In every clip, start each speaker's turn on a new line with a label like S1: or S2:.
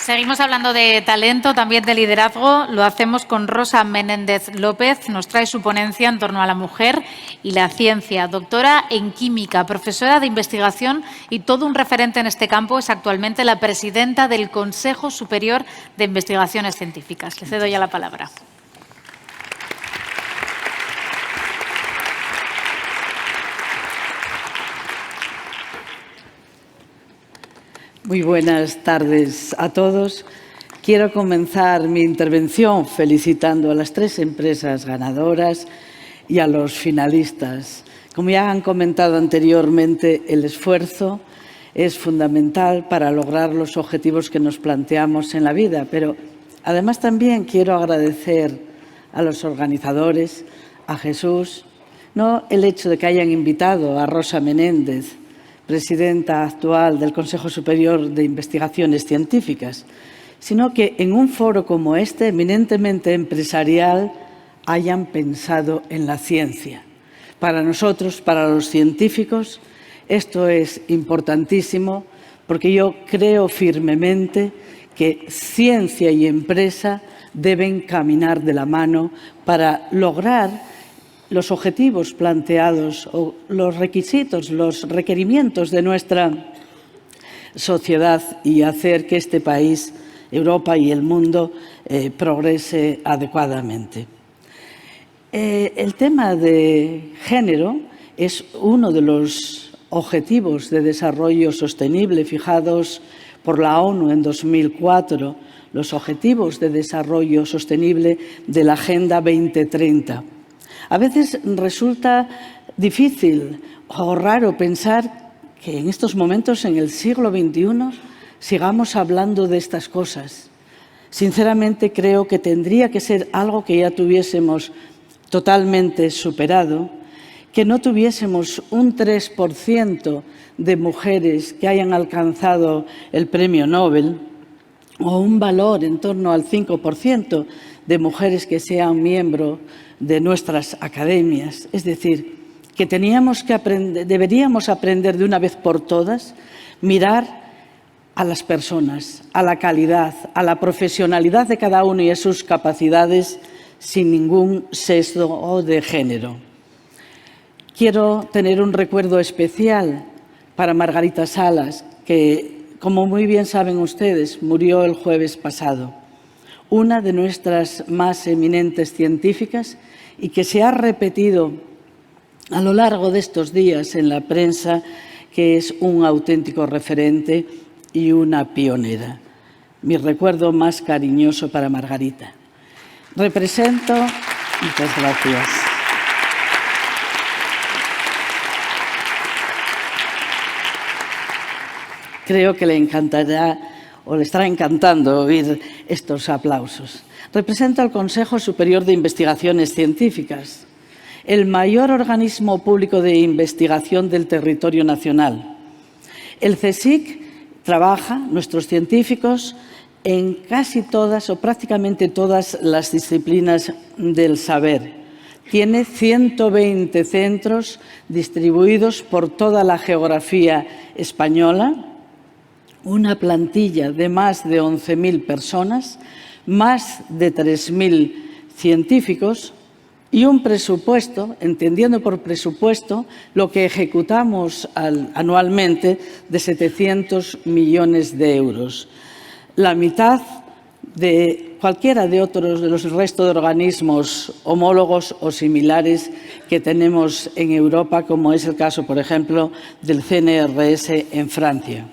S1: Seguimos hablando de talento, también de liderazgo. Lo hacemos con Rosa Menéndez López. Nos trae su ponencia en torno a la mujer y la ciencia. Doctora en química, profesora de investigación y todo un referente en este campo. Es actualmente la presidenta del Consejo Superior de Investigaciones Científicas. Le cedo ya la palabra.
S2: Muy buenas tardes a todos. Quiero comenzar mi intervención felicitando a las 3 empresas ganadoras y a los finalistas. Como ya han comentado anteriormente, el esfuerzo es fundamental para lograr los objetivos que nos planteamos en la vida, pero además también quiero agradecer a los organizadores, a Jesús, no el hecho de que hayan invitado a Rosa Menéndez, presidenta actual del Consejo Superior de Investigaciones Científicas, sino que en un foro como este, eminentemente empresarial, hayan pensado en la ciencia. Para nosotros, para los científicos, esto es importantísimo porque yo creo firmemente que ciencia y empresa deben caminar de la mano para lograr los objetivos planteados o los requisitos, los requerimientos de nuestra sociedad y hacer que este país, Europa y el mundo progrese adecuadamente. El tema de género es uno de los objetivos de desarrollo sostenible fijados por la ONU en 2004, los objetivos de desarrollo sostenible de la Agenda 2030. A veces resulta difícil o raro pensar que en estos momentos, en el siglo XXI, sigamos hablando de estas cosas. Sinceramente, creo que tendría que ser algo que ya tuviésemos totalmente superado, que no tuviésemos un 3% de mujeres que hayan alcanzado el premio Nobel o un valor en torno al 5% de mujeres que sean miembros de nuestras academias. Es decir, que deberíamos aprender de una vez por todas, mirar a las personas, a la calidad, a la profesionalidad de cada uno y a sus capacidades sin ningún sesgo de género. Quiero tener un recuerdo especial para Margarita Salas, que, como muy bien saben ustedes, murió el jueves pasado. Una de nuestras más eminentes científicas y que se ha repetido a lo largo de estos días en la prensa, que es un auténtico referente y una pionera. Mi recuerdo más cariñoso para Margarita. Represento... Muchas gracias. Creo que le encantará o le estará encantando oír estos aplausos. Represento al Consejo Superior de Investigaciones Científicas, el mayor organismo público de investigación del territorio nacional. El CSIC trabaja, nuestros científicos, en casi todas o prácticamente todas las disciplinas del saber. Tiene 120 centros distribuidos por toda la geografía española, una plantilla de más de 11.000 personas, más de 3.000 científicos y un presupuesto, entendiendo por presupuesto lo que ejecutamos anualmente de 700 millones de euros. La mitad de cualquiera de otros de los restos de organismos homólogos o similares que tenemos en Europa, como es el caso, por ejemplo, del CNRS en Francia.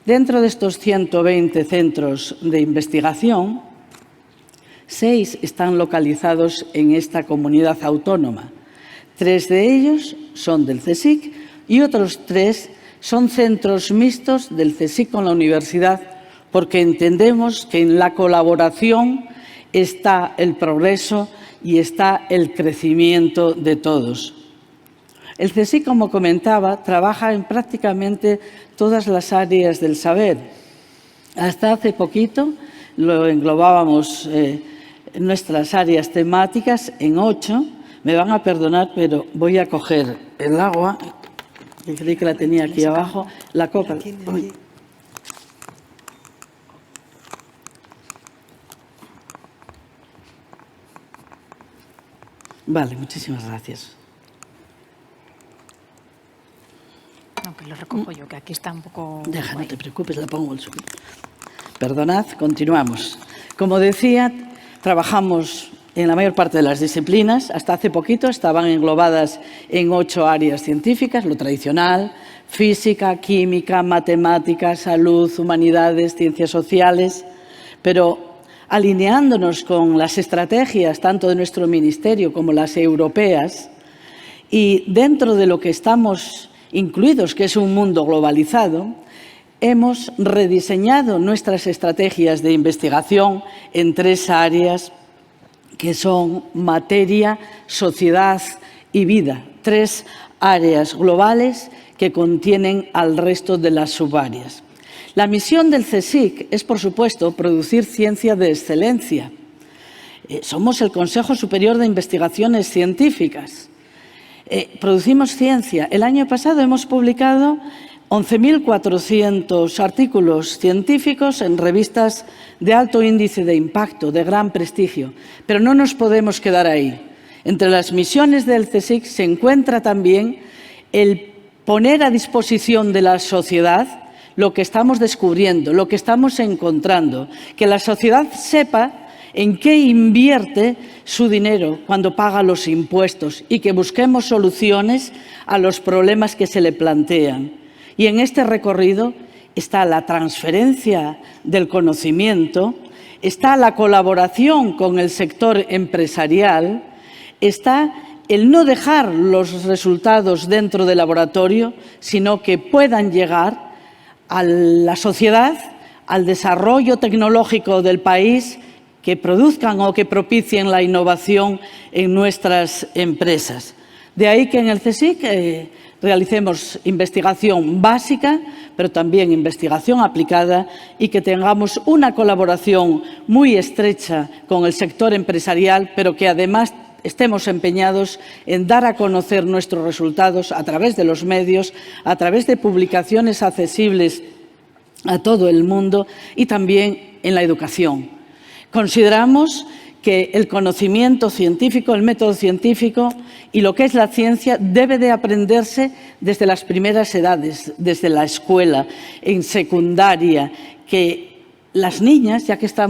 S2: Dentro de estos 120 centros de investigación, 6 están localizados en esta comunidad autónoma. 3 de ellos son del CSIC y otros 3 son centros mixtos del CSIC con la universidad, porque entendemos que en la colaboración está el progreso y está el crecimiento de todos. El CSIC, como comentaba, trabaja en prácticamente todas las áreas del saber. Hasta hace poquito lo englobábamos nuestras áreas temáticas en 8. Me van a perdonar, pero voy a coger el agua, que creí que la tenía aquí abajo, la copa. Vale, muchísimas gracias.
S1: No, que lo recojo yo, que aquí está un poco...
S2: Deja, no te preocupes, la pongo el suyo. Perdonad, continuamos. Como decía, trabajamos en la mayor parte de las disciplinas. Hasta hace poquito estaban englobadas en 8 áreas científicas, lo tradicional: física, química, matemáticas, salud, humanidades, ciencias sociales. Pero alineándonos con las estrategias tanto de nuestro ministerio como las europeas, y dentro de lo que estamos incluidos, que es un mundo globalizado, hemos rediseñado nuestras estrategias de investigación en 3 áreas que son materia, sociedad y vida. 3 áreas globales que contienen al resto de las subáreas. La misión del CSIC es, por supuesto, producir ciencia de excelencia. Somos el Consejo Superior de Investigaciones Científicas. Producimos ciencia. El año pasado hemos publicado 11.400 artículos científicos en revistas de alto índice de impacto, de gran prestigio. Pero no nos podemos quedar ahí. Entre las misiones del CSIC se encuentra también el poner a disposición de la sociedad lo que estamos descubriendo, lo que estamos encontrando, que la sociedad sepa en qué invierte su dinero cuando paga los impuestos y que busquemos soluciones a los problemas que se le plantean. Y en este recorrido está la transferencia del conocimiento, está la colaboración con el sector empresarial, está el no dejar los resultados dentro del laboratorio, sino que puedan llegar a la sociedad, al desarrollo tecnológico del país, que produzcan o que propicien la innovación en nuestras empresas. De ahí que en el CSIC realicemos investigación básica, pero también investigación aplicada, y que tengamos una colaboración muy estrecha con el sector empresarial, pero que además estemos empeñados en dar a conocer nuestros resultados a través de los medios, a través de publicaciones accesibles a todo el mundo y también en la educación. Consideramos que el conocimiento científico, el método científico y lo que es la ciencia debe de aprenderse desde las primeras edades, desde la escuela, en secundaria, que las niñas, ya que estoy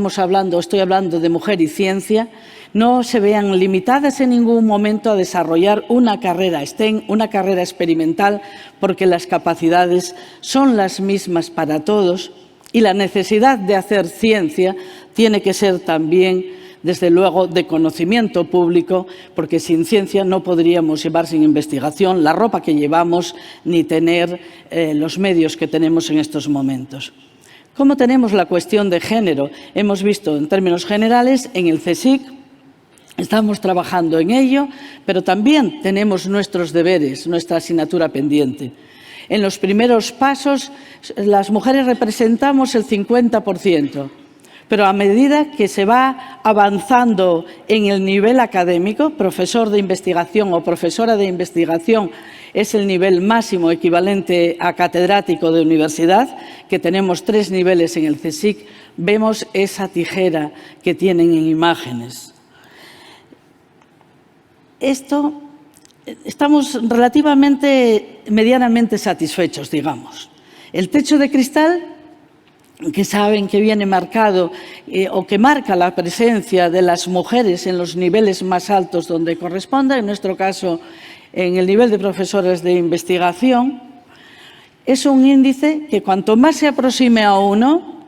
S2: hablando de mujer y ciencia, no se vean limitadas en ningún momento a desarrollar una carrera, estén una carrera experimental, porque las capacidades son las mismas para todos y la necesidad de hacer ciencia tiene que ser también, desde luego, de conocimiento público, porque sin ciencia no podríamos llevar sin investigación la ropa que llevamos ni tener los medios que tenemos en estos momentos. ¿Cómo tenemos la cuestión de género? Hemos visto en términos generales en el CSIC, estamos trabajando en ello, pero también tenemos nuestros deberes, nuestra asignatura pendiente. En los primeros pasos, las mujeres representamos el 50%, pero a medida que se va avanzando en el nivel académico, profesor de investigación o profesora de investigación es el nivel máximo equivalente a catedrático de universidad, que tenemos 3 niveles en el CSIC, vemos esa tijera que tienen en imágenes. Estamos medianamente satisfechos, digamos. El techo de cristal, que saben que viene marcado o que marca la presencia de las mujeres en los niveles más altos donde corresponda, en nuestro caso en el nivel de profesores de investigación, es un índice que cuanto más se aproxime a 1,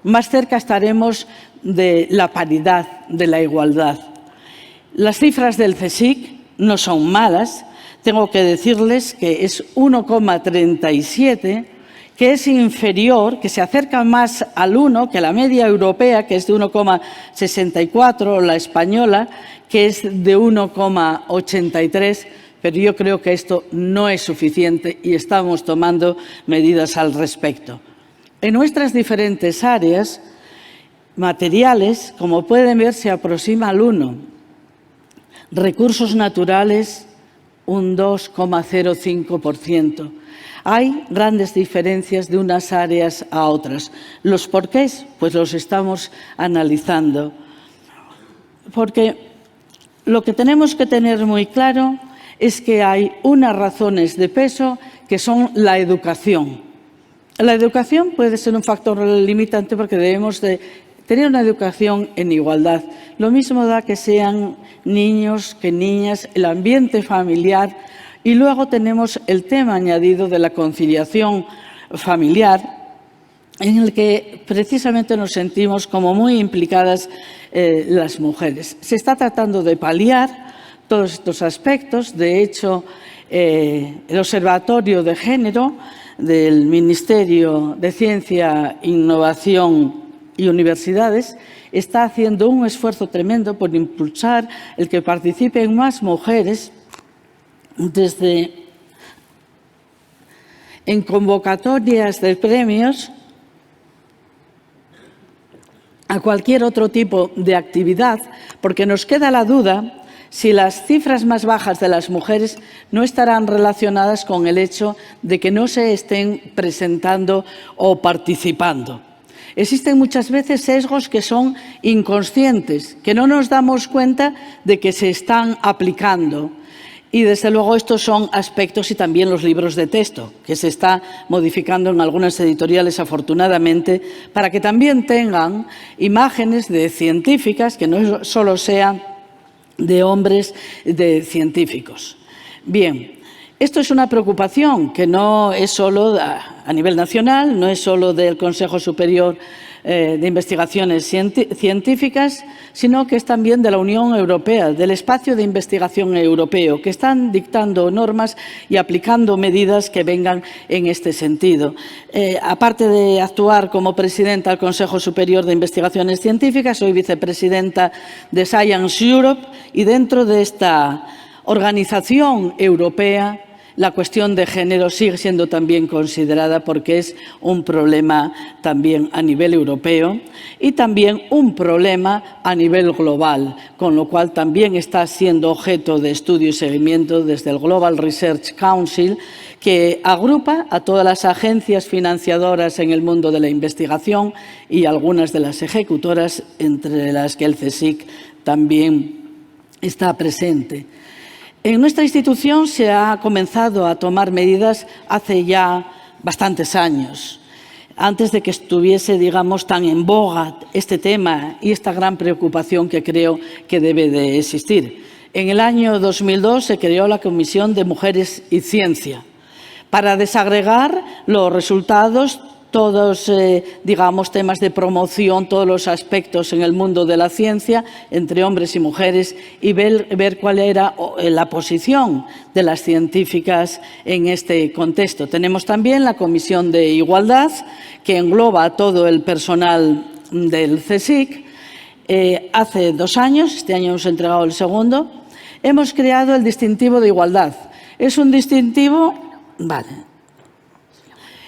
S2: más cerca estaremos de la paridad, de la igualdad. Las cifras del CSIC no son malas, tengo que decirles que es 1,37, que es inferior, que se acerca más al 1 que la media europea, que es de 1,64, o la española, que es de 1,83, pero yo creo que esto no es suficiente y estamos tomando medidas al respecto. En nuestras diferentes áreas materiales, como pueden ver, se aproxima al 1. Recursos naturales, un 2,05%. Hay grandes diferencias de unas áreas a otras. ¿Los porqués? Pues los estamos analizando. Porque lo que tenemos que tener muy claro es que hay unas razones de peso que son la educación. La educación puede ser un factor limitante porque debemos de tener una educación en igualdad. Lo mismo da que sean niños que niñas, el ambiente familiar, y luego tenemos el tema añadido de la conciliación familiar, en el que precisamente nos sentimos como muy implicadas las mujeres. Se está tratando de paliar todos estos aspectos. De hecho, el Observatorio de Género del Ministerio de Ciencia, Innovación y Universidades está haciendo un esfuerzo tremendo por impulsar el que participen más mujeres en convocatorias de premios a cualquier otro tipo de actividad, porque nos queda la duda si las cifras más bajas de las mujeres no estarán relacionadas con el hecho de que no se estén presentando o participando. Existen muchas veces sesgos que son inconscientes, que no nos damos cuenta de que se están aplicando. Y, desde luego, estos son aspectos, y también los libros de texto, que se está modificando en algunas editoriales, afortunadamente, para que también tengan imágenes de científicas, que no solo sean de hombres de científicos. Bien, esto es una preocupación que no es solo a nivel nacional, no es solo del Consejo Superior de Investigaciones Científicas, sino que es también de la Unión Europea, del espacio de investigación europeo, que están dictando normas y aplicando medidas que vengan en este sentido. Aparte de actuar como presidenta del Consejo Superior de Investigaciones Científicas, soy vicepresidenta de Science Europe, y dentro de esta organización europea la cuestión de género sigue siendo también considerada, porque es un problema también a nivel europeo y también un problema a nivel global, con lo cual también está siendo objeto de estudio y seguimiento desde el Global Research Council, que agrupa a todas las agencias financiadoras en el mundo de la investigación y algunas de las ejecutoras, entre las que el CSIC también está presente. En nuestra institución se ha comenzado a tomar medidas hace ya bastantes años, antes de que estuviese, digamos, tan en boga este tema y esta gran preocupación que creo que debe de existir. En el año 2002 se creó la Comisión de Mujeres y Ciencia para desagregar los resultados, todos, digamos, temas de promoción, todos los aspectos en el mundo de la ciencia entre hombres y mujeres, y ver cuál era la posición de las científicas en este contexto. Tenemos también la Comisión de Igualdad, que engloba a todo el personal del CSIC. Hace 2 años, este año hemos entregado el segundo, hemos creado el distintivo de igualdad. Es un distintivo,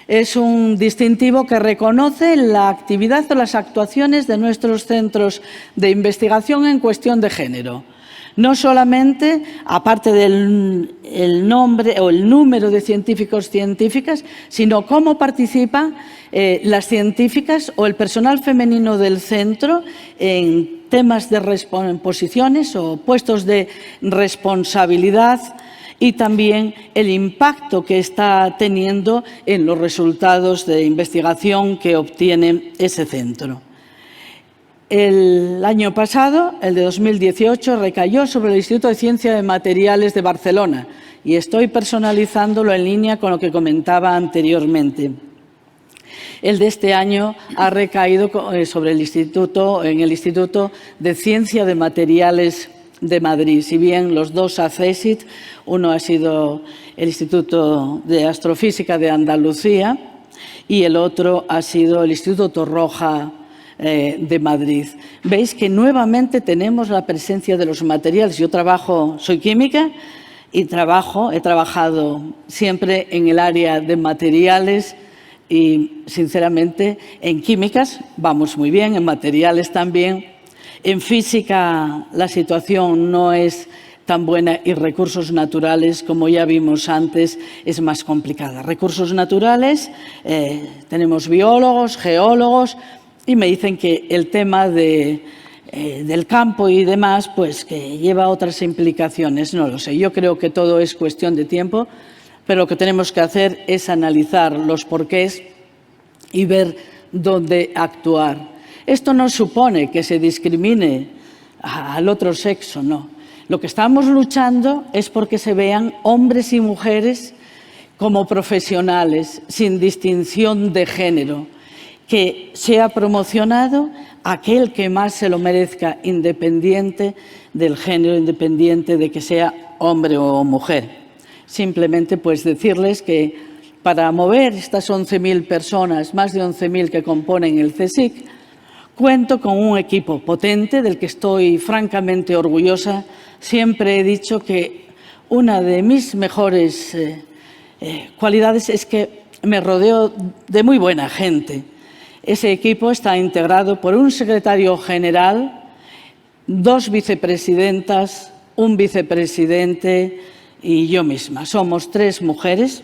S2: es un distintivo que reconoce la actividad o las actuaciones de nuestros centros de investigación en cuestión de género. No solamente, aparte del nombre o el número de científicos, científicas, sino cómo participan las científicas o el personal femenino del centro en temas de posiciones o puestos de responsabilidad, y también el impacto que está teniendo en los resultados de investigación que obtiene ese centro. El año pasado, el de 2018, recayó sobre el Instituto de Ciencia de Materiales de Barcelona, y estoy personalizándolo en línea con lo que comentaba anteriormente. El de este año ha recaído sobre el Instituto de Ciencia de Materiales de Madrid. Si bien los dos ACESIT, uno ha sido el Instituto de Astrofísica de Andalucía y el otro ha sido el Instituto Torroja de Madrid. Veis que nuevamente tenemos la presencia de los materiales. Yo soy química y he trabajado siempre en el área de materiales y, sinceramente, en químicas vamos muy bien, en materiales también. En física la situación no es tan buena y recursos naturales, como ya vimos antes, es más complicada. Recursos naturales, tenemos biólogos, geólogos, y me dicen que el tema de del campo y demás, pues que lleva otras implicaciones, no lo sé. Yo creo que todo es cuestión de tiempo, pero lo que tenemos que hacer es analizar los porqués y ver dónde actuar. Esto no supone que se discrimine al otro sexo, no. Lo que estamos luchando es porque se vean hombres y mujeres como profesionales, sin distinción de género, que sea promocionado aquel que más se lo merezca, independiente del género, independiente de que sea hombre o mujer. Simplemente pues decirles que para mover estas 11.000 personas, más de 11.000 que componen el CSIC, cuento con un equipo potente del que estoy francamente orgullosa. Siempre he dicho que una de mis mejores cualidades es que me rodeo de muy buena gente. Ese equipo está integrado por un secretario general, 2 vicepresidentas, un vicepresidente y yo misma. Somos 3 mujeres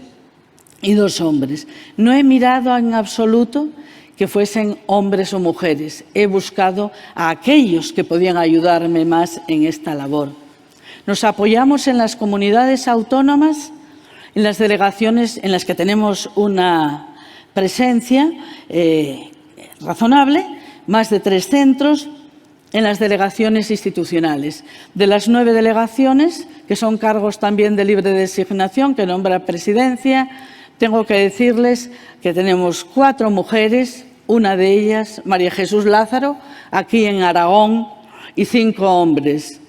S2: y 2 hombres. No he mirado en absoluto que fuesen hombres o mujeres. He buscado a aquellos que podían ayudarme más en esta labor. Nos apoyamos en las comunidades autónomas, en las delegaciones en las que tenemos una presencia razonable, más de 3 centros, en las delegaciones institucionales. De las 9 delegaciones, que son cargos también de libre designación, que nombra Presidencia, tengo que decirles que tenemos 4 mujeres, una de ellas, María Jesús Lázaro, aquí en Aragón, y 5 hombres,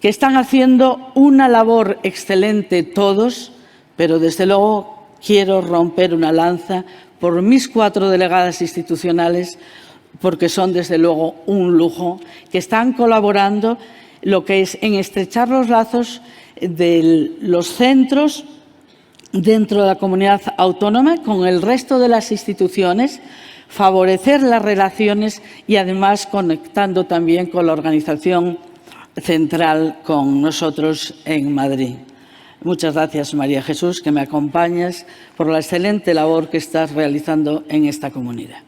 S2: que están haciendo una labor excelente todos, pero desde luego quiero romper una lanza por mis 4 delegadas institucionales, porque son desde luego un lujo, que están colaborando lo que es en estrechar los lazos de los centros dentro de la comunidad autónoma con el resto de las instituciones, favorecer las relaciones y además conectando también con la organización central con nosotros en Madrid. Muchas gracias, María Jesús, que me acompañas por la excelente labor que estás realizando en esta comunidad.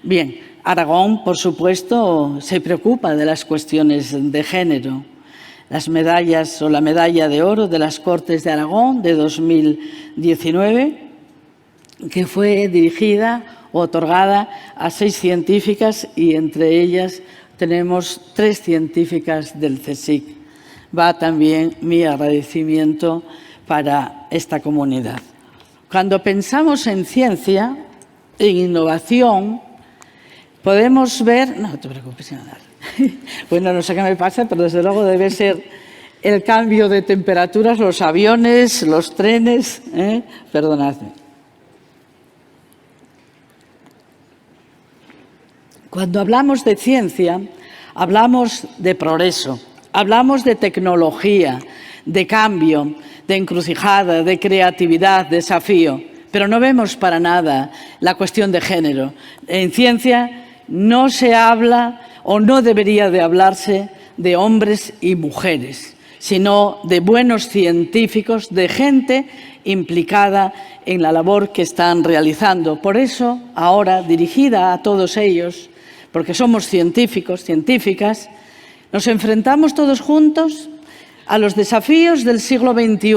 S2: Bien, Aragón, por supuesto, se preocupa de las cuestiones de género. Las medallas o la medalla de oro de las Cortes de Aragón de 2019, que fue dirigida o otorgada a 6 científicas y entre ellas tenemos 3 científicas del CSIC. Va también mi agradecimiento para esta comunidad. Cuando pensamos en ciencia, en innovación, podemos ver... No te preocupes, nada. Bueno, no sé qué me pasa, pero desde luego debe ser el cambio de temperaturas, los aviones, los trenes... Perdonadme. Cuando hablamos de ciencia, hablamos de progreso, hablamos de tecnología, de cambio, de encrucijada, de creatividad, desafío, pero no vemos para nada la cuestión de género. En ciencia no se habla o no debería de hablarse de hombres y mujeres, sino de buenos científicos, de gente implicada en la labor que están realizando. Por eso, ahora, dirigida a todos ellos, porque somos científicos, científicas, nos enfrentamos todos juntos a los desafíos del siglo XXI.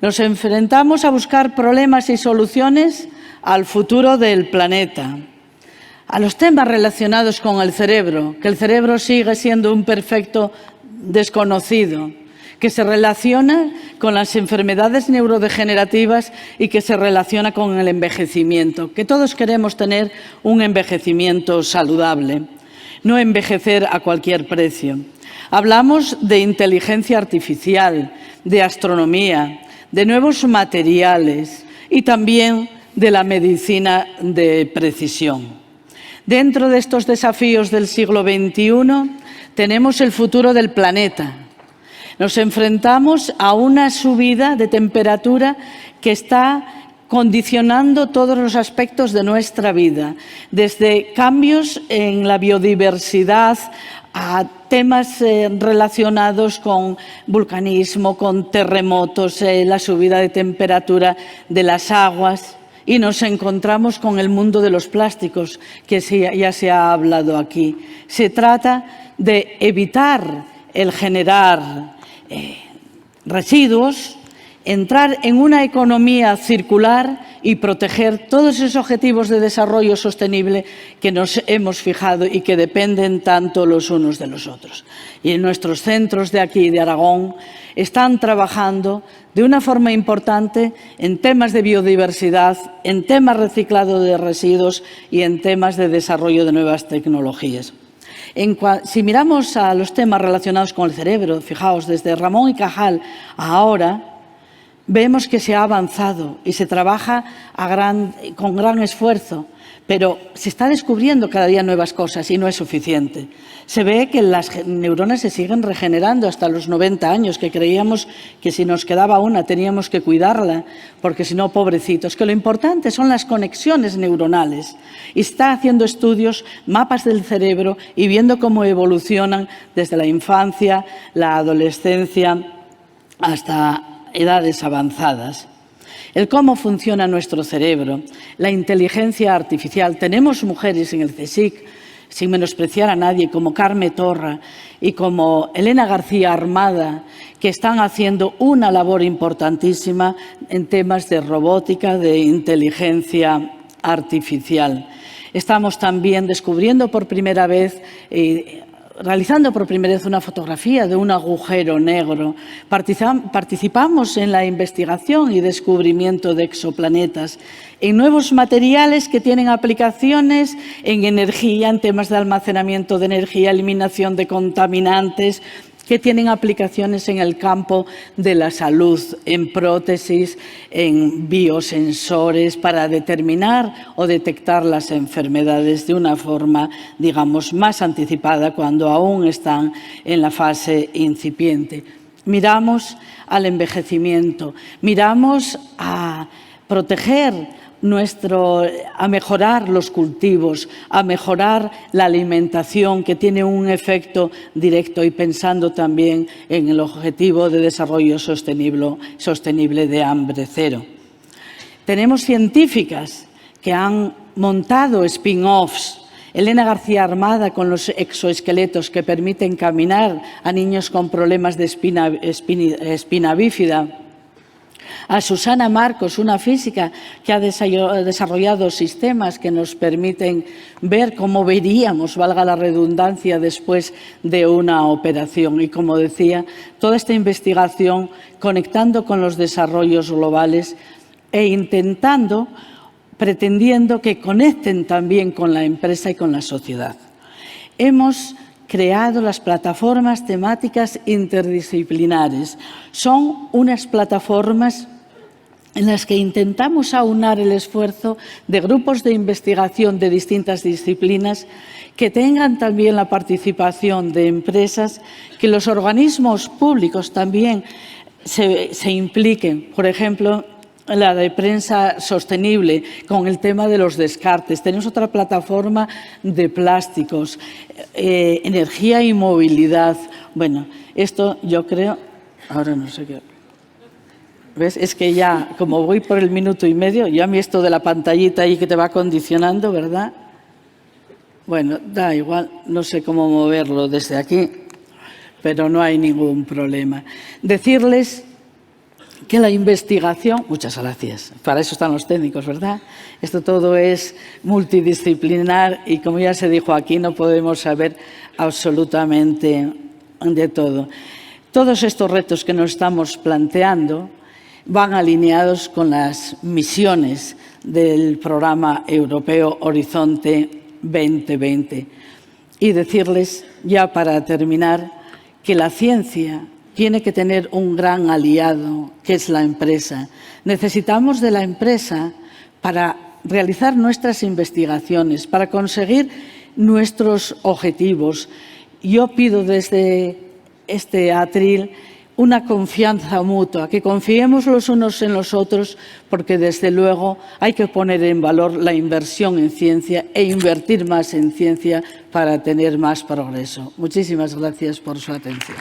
S2: Nos enfrentamos a buscar problemas y soluciones al futuro del planeta, a los temas relacionados con el cerebro, que el cerebro sigue siendo un perfecto desconocido, que se relaciona con las enfermedades neurodegenerativas y que se relaciona con el envejecimiento, que todos queremos tener un envejecimiento saludable, no envejecer a cualquier precio. Hablamos de inteligencia artificial, de astronomía, de nuevos materiales y también de la medicina de precisión. Dentro de estos desafíos del siglo XXI tenemos el futuro del planeta. Nos enfrentamos a una subida de temperatura que está condicionando todos los aspectos de nuestra vida, desde cambios en la biodiversidad a temas relacionados con vulcanismo, con terremotos, la subida de temperatura de las aguas y nos encontramos con el mundo de los plásticos, que ya se ha hablado aquí. Se trata de evitar el generar residuos, entrar en una economía circular y proteger todos esos objetivos de desarrollo sostenible que nos hemos fijado y que dependen tanto los unos de los otros. Y en nuestros centros de aquí, de Aragón, están trabajando de una forma importante en temas de biodiversidad, en temas de reciclado de residuos y en temas de desarrollo de nuevas tecnologías. Si miramos a los temas relacionados con el cerebro, fijaos, desde Ramón y Cajal a ahora, vemos que se ha avanzado y se trabaja con gran esfuerzo, pero se está descubriendo cada día nuevas cosas y no es suficiente. Se ve que las neuronas se siguen regenerando hasta los 90 años, que creíamos que si nos quedaba una teníamos que cuidarla, porque si no, pobrecitos. Que lo importante son las conexiones neuronales. Y está haciendo estudios, mapas del cerebro y viendo cómo evolucionan desde la infancia, la adolescencia, hasta edades avanzadas. El cómo funciona nuestro cerebro, la inteligencia artificial. Tenemos mujeres en el CSIC, sin menospreciar a nadie, como Carme Torra y como Elena García Armada, que están haciendo una labor importantísima en temas de robótica, de inteligencia artificial. Estamos también descubriendo por primera vez realizando por primera vez una fotografía de un agujero negro. Participamos en la investigación y descubrimiento de exoplanetas, en nuevos materiales que tienen aplicaciones en energía, en temas de almacenamiento de energía, eliminación de contaminantes, que tienen aplicaciones en el campo de la salud, en prótesis, en biosensores, para determinar o detectar las enfermedades de una forma, digamos, más anticipada cuando aún están en la fase incipiente. Miramos al envejecimiento, miramos a proteger a mejorar los cultivos, a mejorar la alimentación, que tiene un efecto directo, y pensando también en el objetivo de desarrollo sostenible de hambre cero. Tenemos científicas que han montado spin-offs. Elena García Armada con los exoesqueletos que permiten caminar a niños con problemas de espina bífida. A Susana Marcos, una física que ha desarrollado sistemas que nos permiten ver cómo veríamos, valga la redundancia, después de una operación. Y como decía, toda esta investigación conectando con los desarrollos globales e pretendiendo que conecten también con la empresa y con la sociedad. Hemos creado las plataformas temáticas interdisciplinares. Son unas plataformas en las que intentamos aunar el esfuerzo de grupos de investigación de distintas disciplinas, que tengan también la participación de empresas, que los organismos públicos también se impliquen. Por ejemplo, la de prensa sostenible, con el tema de los descartes. Tenemos otra plataforma de plásticos, energía y movilidad. Bueno, esto yo creo... Ahora no sé qué... ¿Ves? Es que ya, como voy por el minuto y medio, ya a mí esto de la pantallita ahí que te va condicionando, ¿verdad? Bueno, da igual, no sé cómo moverlo desde aquí, pero no hay ningún problema. Decirles que la investigación... Muchas gracias. Para eso están los técnicos, ¿verdad? Esto todo es multidisciplinar y, como ya se dijo aquí, no podemos saber absolutamente de todo. Todos estos retos que nos estamos planteando van alineados con las misiones del programa europeo Horizonte 2020. Y decirles, ya para terminar, que la ciencia tiene que tener un gran aliado, que es la empresa. Necesitamos de la empresa para realizar nuestras investigaciones, para conseguir nuestros objetivos. Yo pido desde este atril una confianza mutua, que confiemos los unos en los otros, porque desde luego hay que poner en valor la inversión en ciencia e invertir más en ciencia para tener más progreso. Muchísimas gracias por su atención.